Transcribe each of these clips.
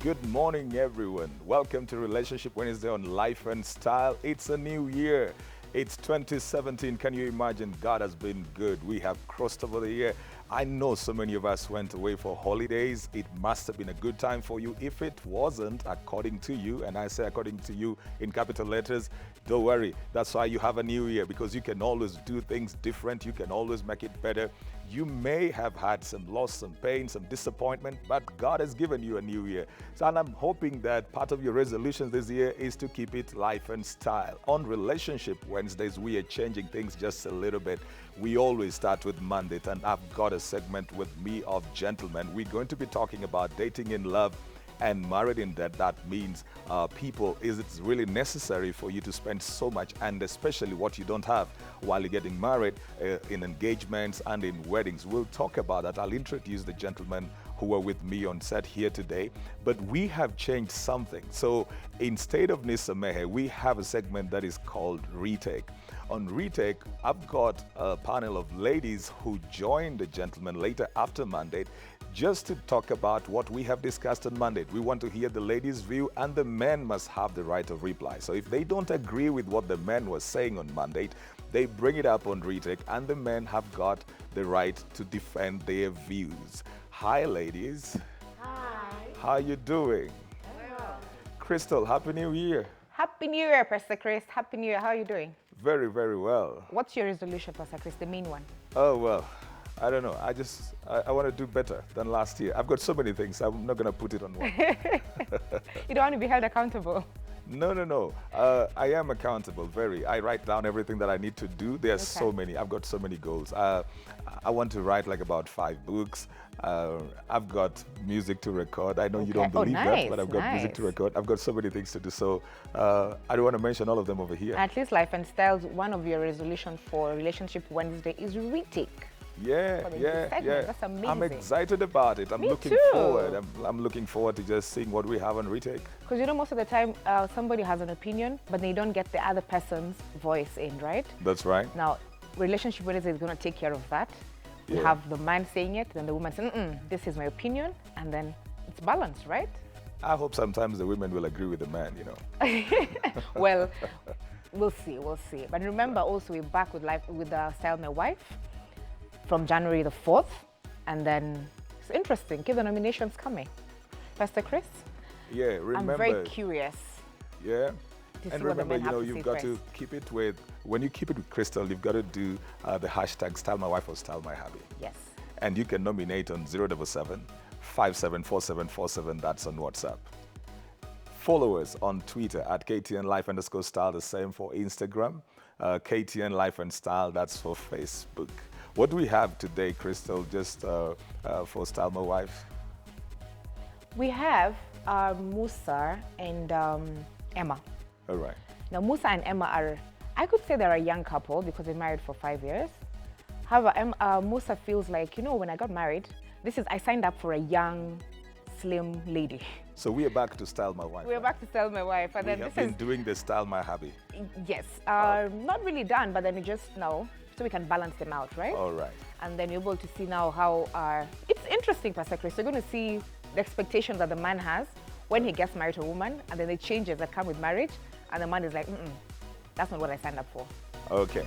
Good morning, everyone. Welcome to Relationship Wednesday on Life and Style. It's a new year. It's 2017. Can you imagine? God has been good. We have crossed over the year. I know so many of us went away for holidays. It must have been a good time for you. If it wasn't, according to you, and I say according to you in capital letters, don't worry. That's why you have a new year, because you can always do things different. You can always make it better. You may have had some loss, some pain, some disappointment, but God has given you a new year. So, and I'm hoping that part of your resolutions this year is to keep it life and style. On Relationship Wednesdays, we are changing things just a little bit. We always start with mandate, and I've got a segment with me of gentlemen. We're going to be talking about dating in love and married in debt. That means people, is it really necessary for you to spend so much, and especially what you don't have while you're getting married, in engagements and in weddings? We'll talk about that. I'll introduce the gentlemen who are with me on set here today, but we have changed something. So instead of Nisamehe, we have a segment that is called Retake. On Retake, I've got a panel of ladies who join the gentlemen later after mandate, just to talk about what we have discussed on Monday. We want to hear the ladies' view, and the men must have the right of reply. So if they don't agree with what the men were saying on Monday, they bring it up on Retake, and the men have got the right to defend their views. Hi, ladies. Hi. How you doing? Well. Crystal, Happy New Year. Happy New Year, Pastor Chris. Happy New Year. How are you doing? Very, very well. What's your resolution, Pastor Chris, the main one? Oh, well, I don't know. I want to do better than last year. I've got so many things. I'm not going to put it on one. You don't want to be held accountable? No. I am accountable, very. I write down everything that I need to do. There's so many. I've got so many goals. I want to write like about 5 books. I've got music to record. I know you don't believe that, but I've got music to record. I've got so many things to do. So I don't want to mention all of them over here. At least Life and Styles, one of your resolutions for Relationship Wednesday is retake. Yeah. That's amazing. I'm excited about it. I'm Me looking too. forward. I'm looking forward to just seeing what we have on Retake. Because you know, most of the time, somebody has an opinion, but they don't get the other person's voice in, right? That's right. Now, Relationship Wednesday is going to take care of that. You have the man saying it, then the woman saying, this is my opinion, and then it's balanced, right? I hope sometimes the women will agree with the man, you know. Well, we'll see. But remember, also, we're back with Style My Wife from January the 4th, and then it's interesting. Keep the nominations coming. Pastor Chris? Yeah, remember. I'm very curious. Yeah. To And see what the remember, men you have know, to you've say got to first. keep it with, when you keep it with Crystal, you've got to do the hashtag Style My Wife or Style My Hubby. Yes. And you can nominate on 077 574747. That's on WhatsApp. Follow us on Twitter at KTN Life _ Style, the same for Instagram. KTN Life and Style, that's for Facebook. What do we have today, Crystal, just for Style My Wife? We have Musa and Emma. All right. Now, Musa and Emma are, I could say they're a young couple because they're married for 5 years. However, Musa feels like, you know, when I got married, I signed up for a young, slim lady. So we are back to Style My Wife. We're back to Style My Wife. And We then have this been doing the Style My Hubby. yes, not really done, but then so we can balance them out, right? All right. And then you're able to see now how it's interesting, Pastor Chris. You're going to see the expectations that the man has when he gets married to a woman, and then the changes that come with marriage, and the man is like, that's not what I signed up for. Okay.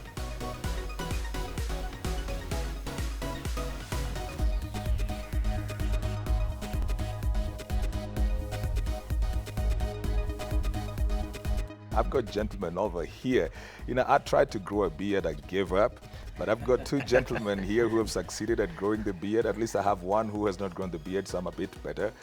I've got gentlemen over here. You know, I tried to grow a beard, I gave up. But I've got 2 gentlemen here who have succeeded at growing the beard. At least I have one who has not grown the beard, so I'm a bit better.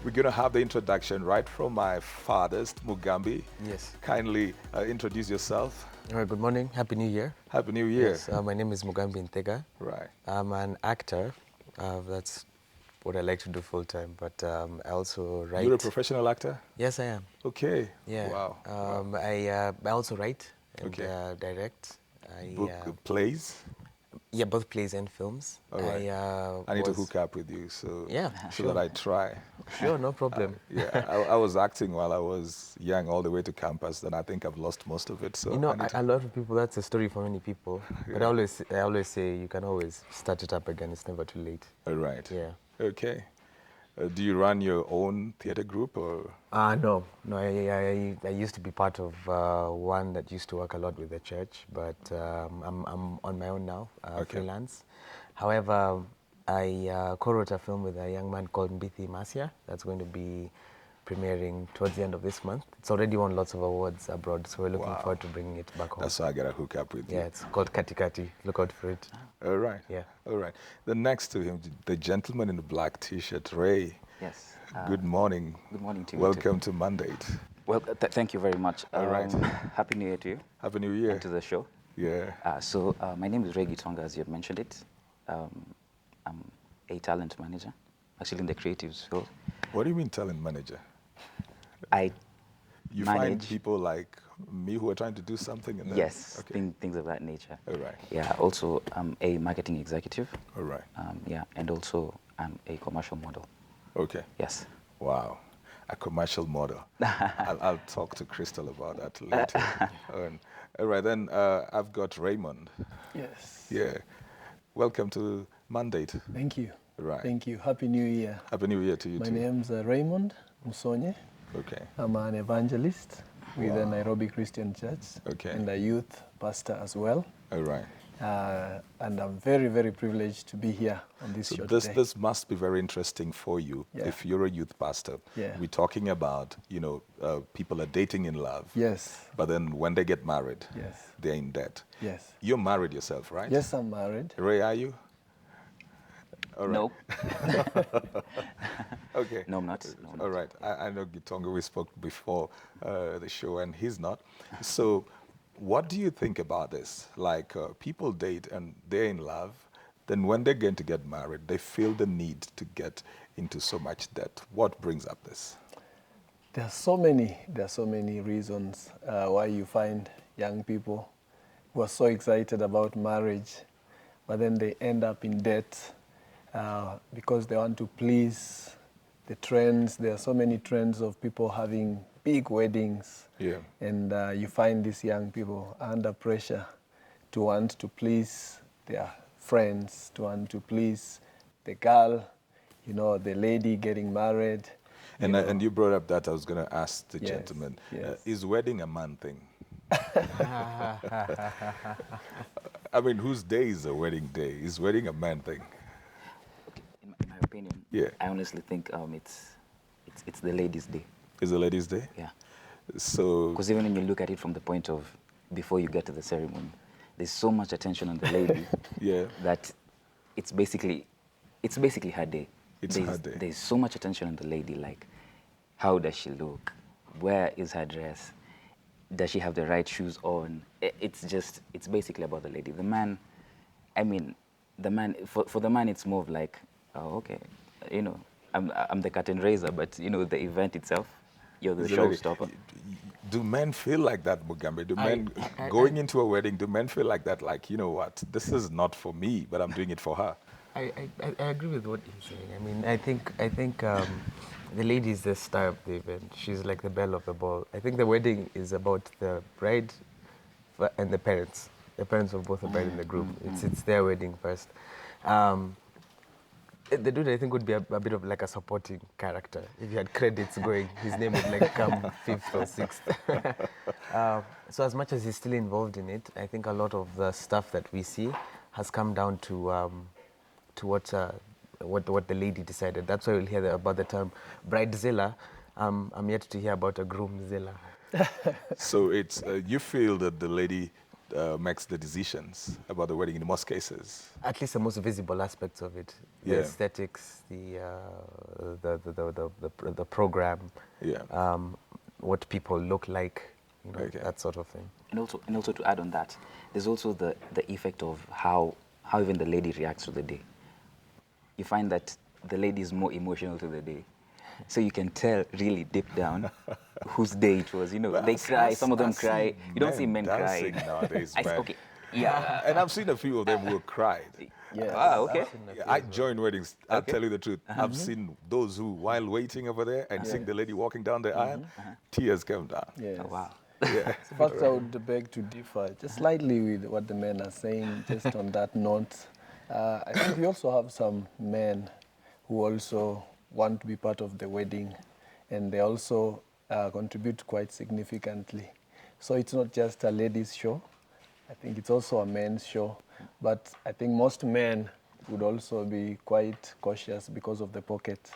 We're going to have the introduction right from my father's, Mugambi. Yes. Kindly introduce yourself. All right, good morning. Happy New Year. Happy New Year. Yes, my name is Mugambi Ntega. Right. I'm an actor. That's what I like to do full time, but I also write. You're a professional actor? Yes, I am. Okay. Yeah. Wow. I also write and direct. Book plays? Yeah, both plays and films. All right. I need to hook up with you so that I try. Sure, no problem. I was acting while I was young all the way to campus, then I think I've lost most of it. So you know, a lot of people, that's a story for many people. But I always say you can always start it up again. It's never too late. All right. Yeah. Okay. Do you run your own theater group or? No, no. I used to be part of one that used to work a lot with the church, but I'm on my own now, Okay. freelance. However, I co-wrote a film with a young man called Mbithi Masia that's going to be premiering towards the end of this month. It's already won lots of awards abroad, so we're looking Wow. forward to bringing it back home. That's why I gotta hook up with you. Yeah, it's called Kati Kati. Look out for it. All right. Yeah. All right. Then next to him, the gentleman in the black T-shirt, Ray. Yes. Good morning. Good morning to you. Welcome to Mandate. Well, thank you very much. All right. Happy New Year to you Happy New Year. and to the show. Yeah. My name is Ray Gitonga, as you had mentioned it. I'm a talent manager, actually in the creatives field. What do you mean talent manager? I You find manage. people like me who are trying to do something and then, Yes, Okay. things of that nature. All right. Yeah, also I'm a marketing executive. All right. Yeah, and also I'm a commercial model. Okay. Yes. Wow. A commercial model. I'll talk to Crystal about that later. All right, then I've got Raymond. Yes. Yeah. Welcome to Mandate. Thank you. Right. Thank you. Happy New Year. Happy New Year to you My too. name's Raymond Musonye. Okay. I'm an evangelist with the Nairobi Christian Church Okay. and a youth pastor as well. All right. And I'm very, very privileged to be here on this So show this today. this must be very interesting for you Yeah. if you're a youth pastor. Yeah. We're talking about, people are dating in love. Yes. But then when they get married, Yes. they're in debt. Yes. You're married yourself, right? Yes, I'm married. Ray, are you? All right. No. Okay. No, I'm not. No, I'm All not. right. I know Gitonga, we spoke before the show, and he's not. So, what do you think about this? Like, people date and they're in love, then when they're going to get married, they feel the need to get into so much debt. What brings up this? There are so many reasons why you find young people who are so excited about marriage, but then they end up in debt because they want to please the trends. There are so many trends of people having big weddings. Yeah. And you find these young people under pressure to want to please their friends, to want to please the girl, the lady getting married. And you brought up that I was going to ask the Yes, gentleman, yes. is wedding a man thing? I mean, whose day is a wedding day? Is wedding a man thing? Okay. In my opinion, Yeah. I honestly think it's the ladies' day. Is a ladies' day? Yeah. So, Because even when you look at it from the point of before you get to the ceremony, there's so much attention on the lady yeah. that it's basically her day. It's there's, her day. There's so much attention on the lady, like how does she look? Where is her dress? Does she have the right shoes on? It's basically about the lady. The man, for the man, it's more of like, oh, okay, I'm the curtain raiser, but the event itself, you're the Is a lady. showstopper. Do men feel like that, Mugambe? Do men, going into a wedding, do men feel like that? Like, you know what, this is not for me, but I'm doing it for her? I agree with what he's saying. I mean, I think the lady is the star of the event. She's like the belle of the ball. I think the wedding is about the bride and the parents of both the bride and the groom. It's their wedding first. The dude, I think, would be a bit of like a supporting character. If you had credits going, his name would like come fifth or sixth. So as much as he's still involved in it, I think a lot of the stuff that we see has come down to what the lady decided. That's why we'll hear about the term bridezilla. I'm yet to hear about a groomzilla. So it's, you feel that the lady makes the decisions about the wedding in most cases? At least the most visible aspects of it. The Yeah. aesthetics, the program, Yeah. what people look like, Okay. that sort of thing. And also to add on that, there's also the effect of how even the lady reacts to the day. You find that the lady is more emotional to the day. So you can tell really deep down whose day it was. But They cry, some of them cry. You don't see men dancing cry. nowadays, man. Okay, yeah. And I've seen a few of them who cried. Yes. Ah, okay. Yeah, I join weddings. I'll Okay. tell you the truth. I've seen those who, while waiting over there and seeing the lady walking down the aisle, tears come down. Yes. Oh, wow. Yeah. In fact, I would beg to differ just slightly with what the men are saying, just on that note. I think we also have some men who also want to be part of the wedding, and they also contribute quite significantly. So it's not just a ladies' show. I think it's also a men's show. But I think most men would also be quite cautious because of the pocket.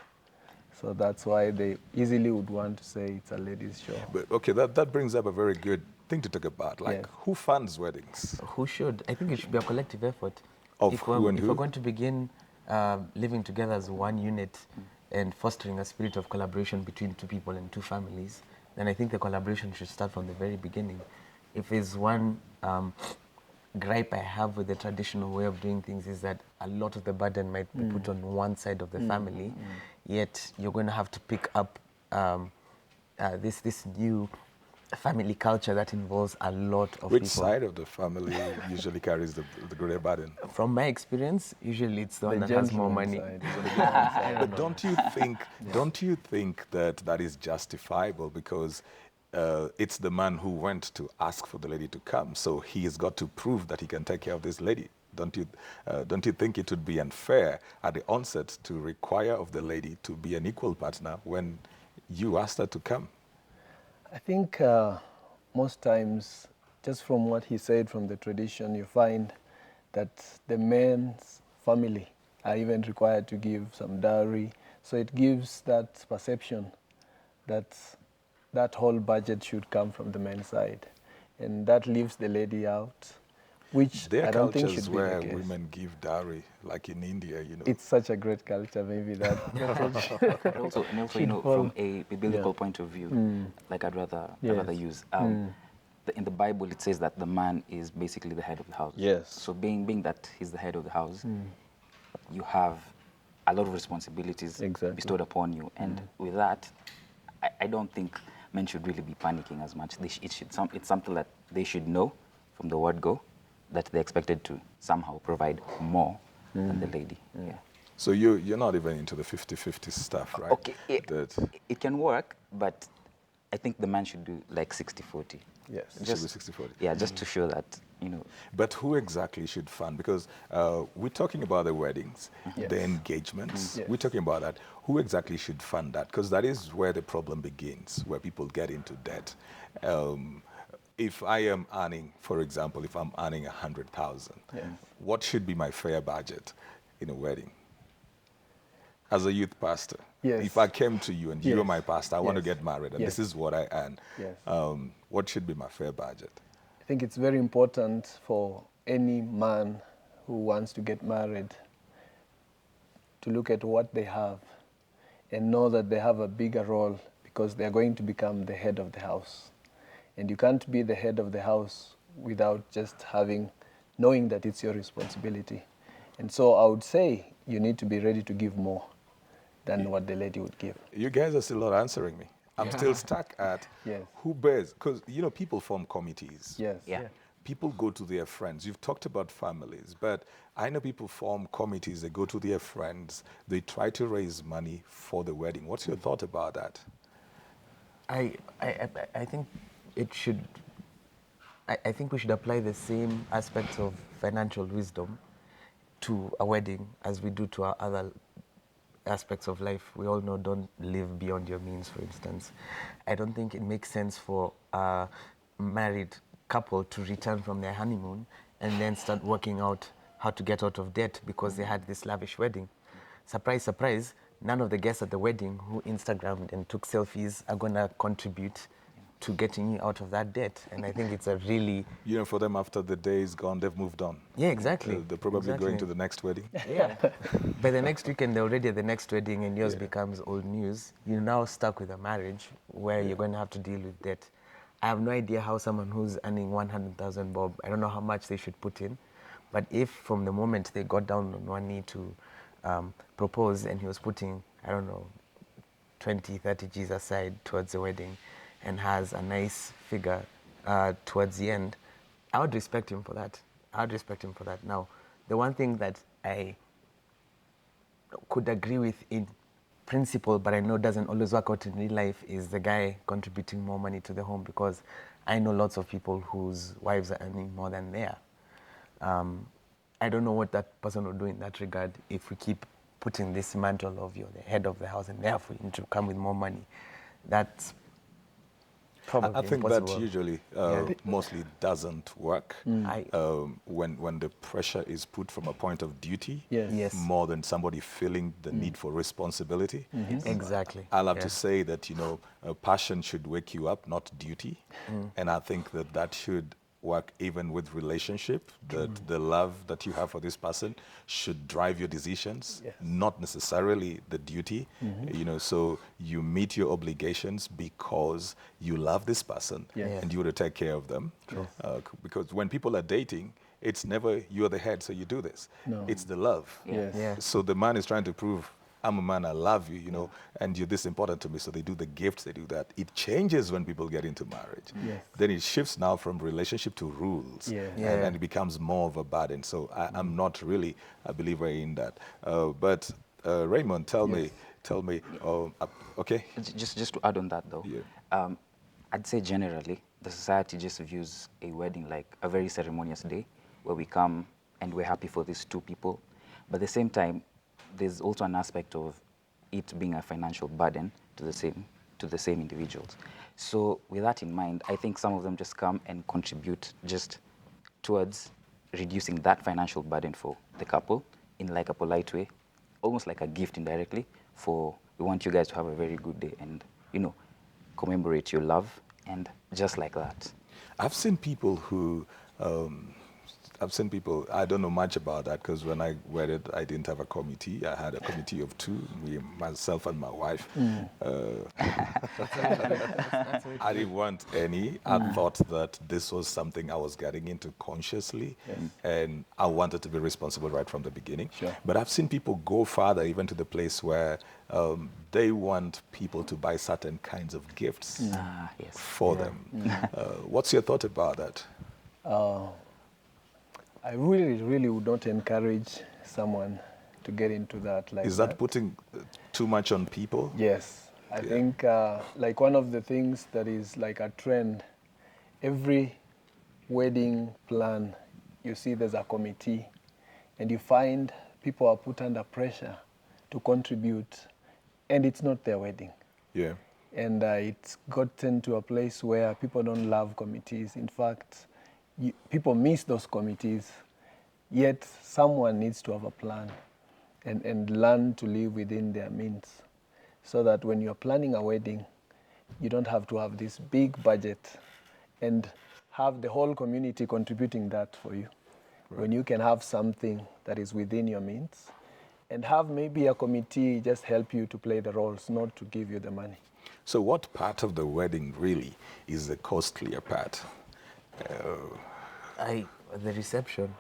So that's why they easily would want to say it's a ladies' show. But okay, that brings up a very good thing to talk about. Like, Yes. who funds weddings? Who should? I think it should be a collective effort. Of if who we're, and if who? we're going to begin living together as one unit and fostering a spirit of collaboration between two people and two families, then I think the collaboration should start from the very beginning. If there's one gripe I have with the traditional way of doing things is that a lot of the burden might be put on one side of the family, yet you're going to have to pick up this new family culture that involves a lot of Which people. side of the family usually carries the greater burden? From my experience, usually it's the one The that has more gentleman's money. side. But don't you think that is justifiable, because it's the man who went to ask for the lady to come, so he has got to prove that he can take care of this lady. Don't you think it would be unfair at the onset to require of the lady to be an equal partner when you asked her to come? I think most times, just from what he said from the tradition, you find that the man's family are even required to give some dowry. So it gives that perception that that whole budget should come from the man's side. And that leaves the lady out, which There are I don't think cultures should be where the case. women give dowry, like in India, you know. It's such a great culture, maybe that message. And also, you know, fall. from a biblical Yeah. point of view, like I'd rather Yes. use. In the Bible, it says that the man is basically the head of the house. Yes. So being that he's the head of the house, you have a lot of responsibilities Exactly. bestowed upon you, and with that, I don't think men should really be panicking as much. It's something that they should know from the word go, that they're expected to somehow provide more than the lady. Yeah. So you're not even into the 50-50 stuff, right? Okay, That it can work, but I think the man should do like 60-40. Yes. it should be 60-40. Yeah, just to show that, you know. But who exactly should fund? Because we're talking about the weddings, Yes. the engagements. Yes. We're talking about that. Who exactly should fund that? Because that is where the problem begins, where people get into debt. If I am earning, for example, if I'm earning 100,000, Yes. what should be my fair budget in a wedding? As a youth pastor, Yes. if I came to you and you're Yes. my pastor, I want to Yes. get married, and Yes. this is what I earn. Yes. What should be my fair budget? I think it's very important for any man who wants to get married to look at what they have and know that they have a bigger role because they're going to become the head of the house. And you can't be the head of the house without just knowing that it's your responsibility. And so I would say you need to be ready to give more than what the lady would give. You guys are still not answering me. I'm still stuck at Yes. who bears, because people form committees. Yes. Yeah. People go to their friends. You've talked about families, but I know people form committees. They go to their friends. They try to raise money for the wedding. What's your thought about that? I think it should. I think we should apply the same aspects of financial wisdom to a wedding as we do to our other aspects of life. We all know don't live beyond your means, for instance. I don't think it makes sense for a married couple to return from their honeymoon and then start working out how to get out of debt because they had this lavish wedding. Surprise, surprise, none of the guests at the wedding who Instagrammed and took selfies are going to contribute to getting you out of that debt. And I think it's a really... For them, after the day is gone, they've moved on. Yeah, exactly. They're probably Exactly. going to the next wedding. Yeah. By the next weekend, they're already at the next wedding and yours becomes old news. You're now stuck with a marriage where you're going to have to deal with debt. I have no idea how someone who's earning 100,000 bob, I don't know how much they should put in. But if from the moment they got down on one knee to propose and he was putting, 20, 30 G's aside towards the wedding and has a nice figure towards the end, I would respect him for that. Now, the one thing that I could agree with in principle, but I know doesn't always work out in real life, is the guy contributing more money to the home, because I know lots of people whose wives are earning more than they are. I don't know what that person will do in that regard if we keep putting this mantle of you're the head of the house and therefore you need to come with more money. That's probably I think impossible. that usually mostly doesn't work when the pressure is put from a point of duty Yes. more than somebody feeling the need for responsibility. Exactly. I love to say that, passion should wake you up, not duty. And I think that that should work even with relationship, that the love that you have for this person should drive your decisions, not necessarily the duty. So you meet your obligations because you love this person and you want to take care of them. Because when people are dating, it's never you're the head, so you do this. No. It's the love. Yes. Yeah. So the man is trying to prove, I'm a man, I love you, and you're this important to me. So they do the gifts, they do that. It changes when people get into marriage. Yes. Then it shifts now from relationship to rules. Yeah. And it becomes more of a burden. So I'm not really a believer in that. But Raymond, tell me, okay? Just to add on that though, I'd say generally the society just views a wedding like a very ceremonious day where we come and we're happy for these two people. But at the same time, there's also an aspect of it being a financial burden to the same individuals. So with that in mind, I think some of them just come and contribute just towards reducing that financial burden for the couple in like a polite way, almost like a gift indirectly for, we want you guys to have a very good day and, commemorate your love, and just like that. I've seen people who, I don't know much about that because when I wedded, I didn't have a committee. I had a committee of two, myself and my wife. I didn't want any. I thought that this was something I was getting into consciously, and I wanted to be responsible right from the beginning. Sure. But I've seen people go farther, even to the place where they want people to buy certain kinds of gifts Yes. for them. What's your thought about that? I really would not encourage someone to get into that. Is that putting too much on people? Yes. I think like one of the things that is like a trend, every wedding plan, you see there's a committee and you find people are put under pressure to contribute and it's not their wedding. Yeah. And it's gotten to a place where people don't love committees. In fact, people miss those committees, yet someone needs to have a plan and learn to live within their means so that when you're planning a wedding, you don't have to have this big budget and have the whole community contributing that for you. Right. When you can have something that is within your means and have maybe a committee just help you to play the roles, not to give you the money. So what part of the wedding really is the costlier part? The reception,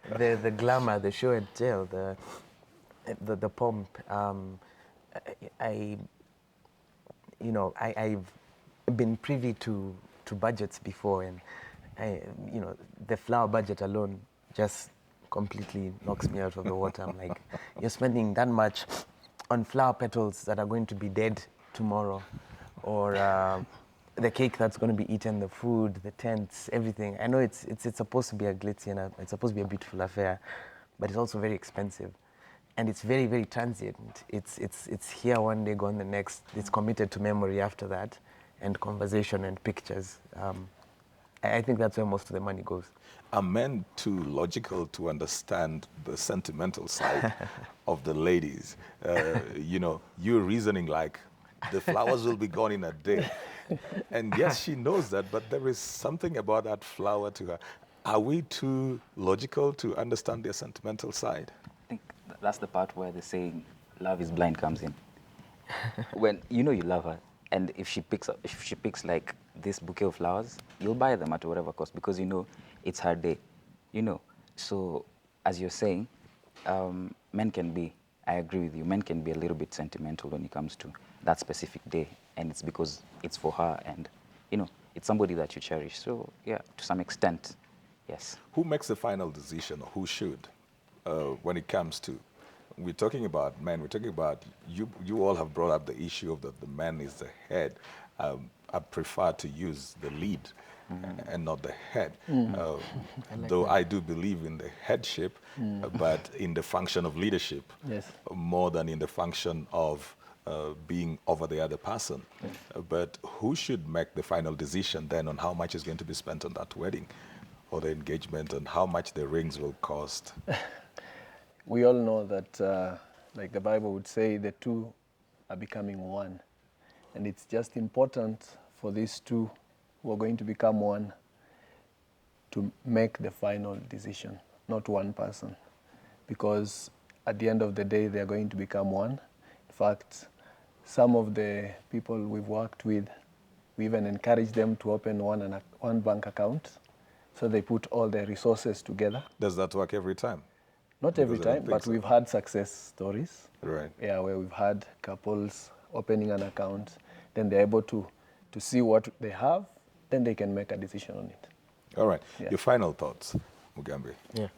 the glamour, the show and tell, the pomp. I've been privy to budgets before, and the flower budget alone just completely knocks me out of the water. I'm like, you're spending that much on flower petals that are going to be dead tomorrow, or the cake that's going to be eaten, the food, the tents, everything. I know it's supposed to be a glitzy and it's supposed to be a beautiful affair, but it's also very expensive, and it's very, very transient. It's here one day, gone the next. It's committed to memory after that, and conversation and pictures. I think that's where most of the money goes. Are men too logical to understand the sentimental side of the ladies? You're reasoning like the flowers will be gone in a day. And yes, she knows that, but there is something about that flower to her. Are we too logical to understand their sentimental side? I think that's the part where the saying, love is blind comes in. When you love her, and if she picks like this bouquet of flowers, you'll buy them at whatever cost because it's her day, So as you're saying, men can be, I agree with you, men can be a little bit sentimental when it comes to that specific day, and it's because it's for her and, it's somebody that you cherish. So yeah, to some extent, yes. Who makes the final decision, or who should, when it comes to, we're talking about men, we're talking about, you all have brought up the issue of that the man is the head. I prefer to use the lead and not the head. Though I do believe in the headship, but in the function of leadership, Yes. more than in the function of being over the other person. But who should make the final decision then on how much is going to be spent on that wedding or the engagement and how much the rings will cost? We all know that, like the Bible would say, the two are becoming one. And it's just important for these two who are going to become one to make the final decision, not one person. Because at the end of the day, they are going to become one. In fact, some of the people we've worked with, we even encourage them to open one bank account. So they put all their resources together. Does that work every time? Not every Because I don't time, think but so. we've had success stories. Right. Yeah, where we've had couples opening an account, then they're able to see what they have, then they can make a decision on it. All right. Yeah. Your final thoughts, Mugambi, Yeah.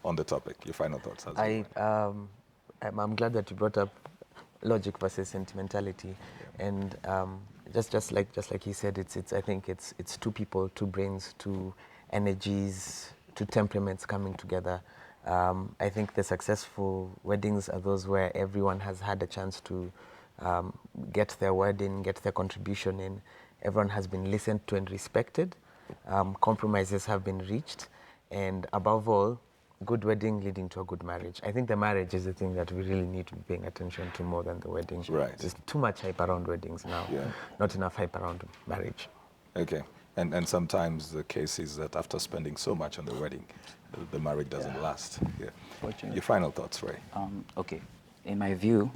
on the topic. Your final thoughts. As I'm glad that you brought up logic versus sentimentality, and just like he said, I think it's two people, two brains, two energies, two temperaments coming together. I think the successful weddings are those where everyone has had a chance to get their word in, get their contribution in. Everyone has been listened to and respected. Compromises have been reached, and above all, good wedding leading to a good marriage. I think the marriage is the thing that we really need to be paying attention to more than the wedding. Right. There's too much hype around weddings now. Yeah. Not enough hype around marriage. Okay. And sometimes the case is that after spending so much on the wedding, the marriage doesn't last. Yeah. Fortunately. Your final thoughts, Ray? Okay. In my view,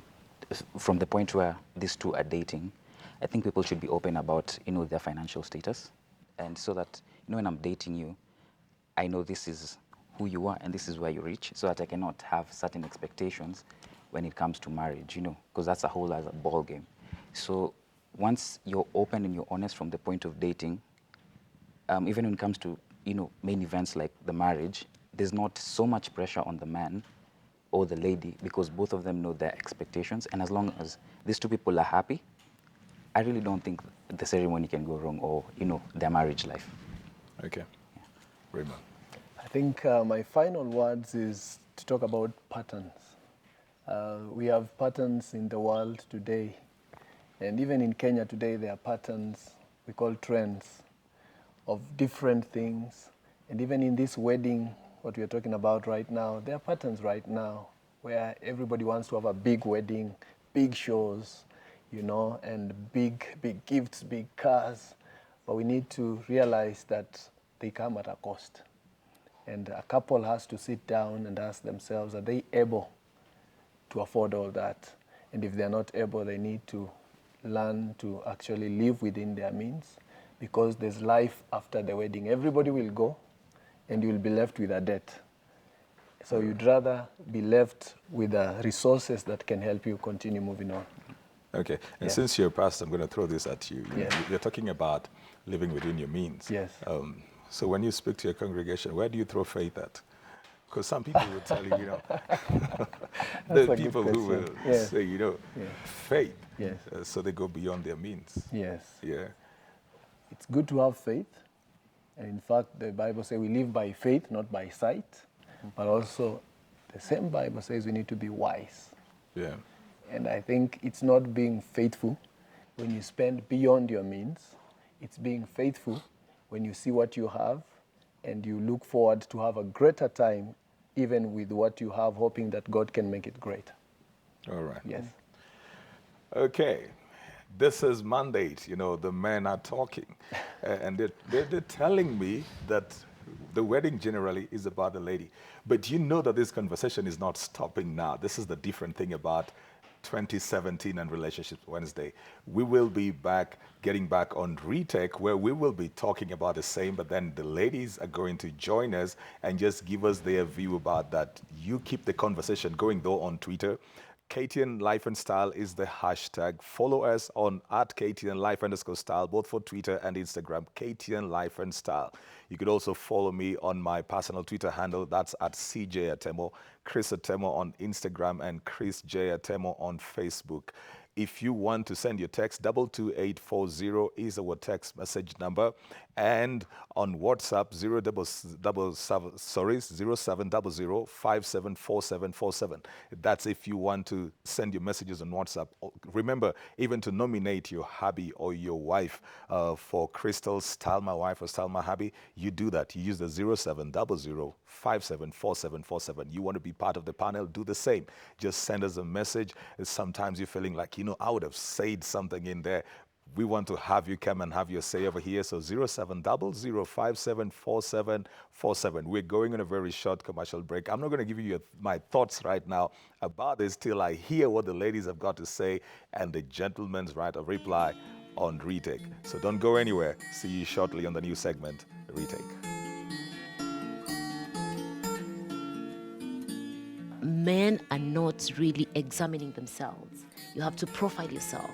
from the point where these two are dating, I think people should be open about, their financial status. And so that, when I'm dating you, I know this is who you are and this is where you reach, so that I cannot have certain expectations when it comes to marriage, because that's a whole other ball game. So once you're open and you're honest from the point of dating, even when it comes to, main events like the marriage, there's not so much pressure on the man or the lady because both of them know their expectations. And as long as these two people are happy, I really don't think the ceremony can go wrong or, their marriage life. Okay. Raymond? I think my final words is to talk about patterns. We have patterns in the world today, and even in Kenya today, there are patterns we call trends of different things. And even in this wedding, what we are talking about right now, there are patterns right now where everybody wants to have a big wedding, big shows, and big gifts, big cars. But we need to realize that they come at a cost. And a couple has to sit down and ask themselves, are they able to afford all that? And if they're not able, they need to learn to actually live within their means, because there's life after the wedding. Everybody will go, and you'll be left with a debt. So you'd rather be left with the resources that can help you continue moving on. Okay. And Yeah. since you're a pastor, I'm going to throw this at you. Yeah. You're talking about living within your means. Yes. So when you speak to your congregation, where do you throw faith at? Because some people will tell you, That's the a good people who will question. Yeah. say, Yeah. faith. Yes. So they go beyond their means. Yes. Yeah. It's good to have faith. And in fact, the Bible says we live by faith, not by sight. But also, the same Bible says we need to be wise. Yeah. And I think it's not being faithful when you spend beyond your means. It's being faithful when you see what you have and you look forward to have a greater time even with what you have, hoping that God can make it great. All right. Yes. Okay. This is mandate. The men are talking. And they're telling me that the wedding generally is about the lady. But you know that this conversation is not stopping now. This is the different thing about 2017 and Relationships Wednesday. We will be getting back on Retake, where we will be talking about the same, but then the ladies are going to join us and just give us their view about that. You keep the conversation going, though, on Twitter. KTN Life and Style is the hashtag. Follow us on @KTN Life_Style, both for Twitter and Instagram, KTN Life and Style. You could also follow me on my personal Twitter handle. That's @CJ Atemo, Chris Atemo on Instagram, and Chris J Atemo on Facebook. If you want to send your text, 22840 is our text message number. And on WhatsApp, 0700574747. That's if you want to send your messages on WhatsApp. Remember, even to nominate your hubby or your wife for Crystal, Style My Wife or Style My Hubby, you do that. You use the 0700574747. You want to be part of the panel, do the same. Just send us a message. Sometimes you're feeling like, I would have said something in there. We want to have you come and have your say over here. So 0700574747. We're going on a very short commercial break. I'm not going to give you my thoughts right now about this till I hear what the ladies have got to say and the gentleman's right of reply on Retake. So don't go anywhere. See you shortly on the new segment, Retake. Men are not really examining themselves. You have to profile yourself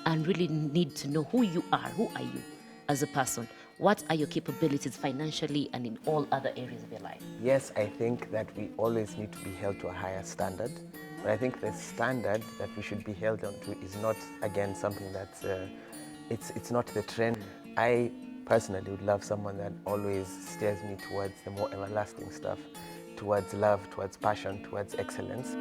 and really need to know who you are. Who are you as a person? What are your capabilities financially and in all other areas of your life? Yes, I think that we always need to be held to a higher standard. But I think the standard that we should be held on to is not, again, something that's, it's not the trend. I personally would love someone that always steers me towards the more everlasting stuff, towards love, towards passion, towards excellence.